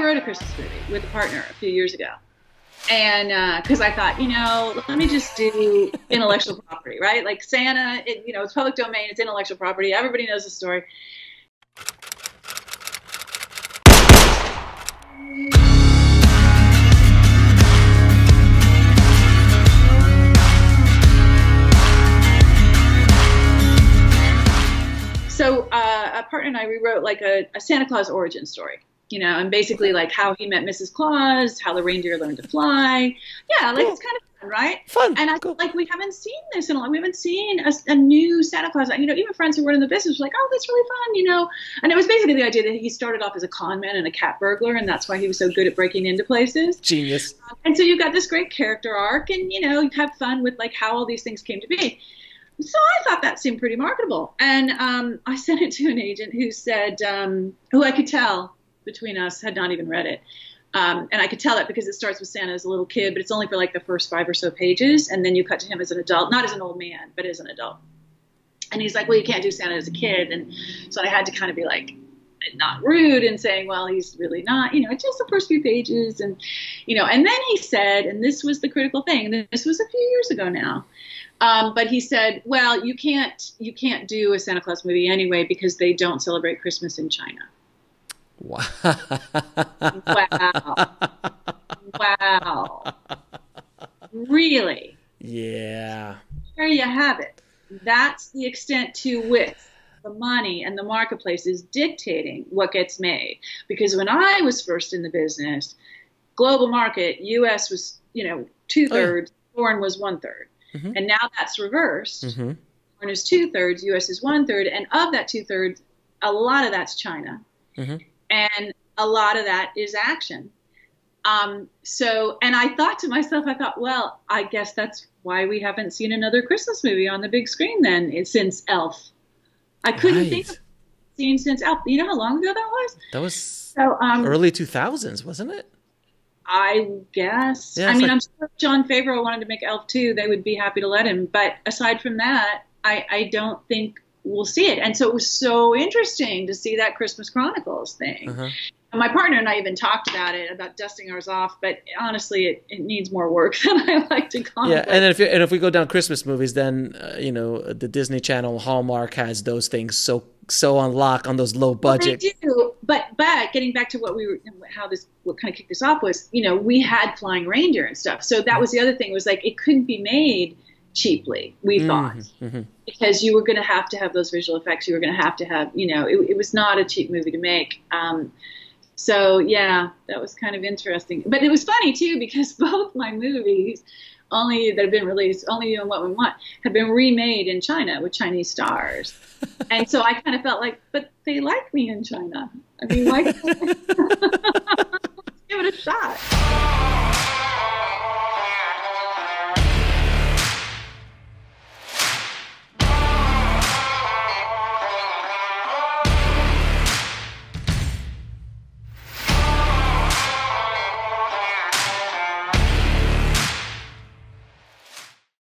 wrote a Christmas movie with a partner a few years ago. And because I thought, let me just do intellectual property, right? Like Santa, it's public domain, it's intellectual property. Everybody knows the story. So a partner and I rewrote like a Santa Claus origin story, and basically like how he met Mrs. Claus, how the reindeer learned to fly. Yeah, like It's kind of fun, right? Fun. And I feel like we haven't seen this in a long. We haven't seen a new Santa Claus. Even friends who were in the business were like, oh, that's really fun, And it was basically the idea that he started off as a con man and a cat burglar, and that's why he was so good at breaking into places. Genius. And so you've got this great character arc, and you have fun with like how all these things came to be. So I thought that seemed pretty marketable. And I sent it to an agent who said, who I could tell between us had not even read it. And I could tell it because it starts with Santa as a little kid, but it's only for like the first 5 or so pages. And then you cut to him as an adult, not as an old man, but as an adult. And he's like, well, you can't do Santa as a kid. And so I had to kind of be like, not rude and saying, well, he's really not, it's just the first few pages. And, and then he said, and this was the critical thing, and this was a few years ago now. But he said, well, you can't do a Santa Claus movie anyway because they don't celebrate Christmas in China. Wow. Wow. Really? Yeah. There you have it. That's the extent to which the money and the marketplace is dictating what gets made. Because when I was first in the business, global market, U.S. was, 2/3, foreign was 1/3. Mm-hmm. And now that's reversed. Mm-hmm. Foreign is 2/3, U.S. is 1/3. And of that 2/3, a lot of that's China. Mm-hmm. And a lot of that is action. And I thought to myself, well, I guess that's why we haven't seen another Christmas movie on the big screen then since Elf. I couldn't think of a scene since Elf. You know how long ago that was? That was early 2000s, wasn't it? I guess. Yeah, I'm sure if Jon Favreau wanted to make Elf 2, they would be happy to let him. But aside from that, I don't think we'll see it. And so it was so interesting to see that Christmas Chronicles thing. Uh-huh. And my partner and I even talked about dusting ours off. But honestly, it needs more work than I like to call it. Yeah, and if we go down Christmas movies, then the Disney Channel Hallmark has those things so on lock on those low budget. Well, they do, but getting back to what kind of kicked this off was, we had flying reindeer and stuff. So that was the other thing, was like it couldn't be made cheaply, we thought, because you were going to have those visual effects. You were going to have, it was not a cheap movie to make. So yeah, that was kind of interesting. But it was funny too, because both my movies, that have been released, Only You and What We Want, have been remade in China with Chinese stars. And so I kind of felt like, but they like me in China. I mean, why? Let's give it a shot.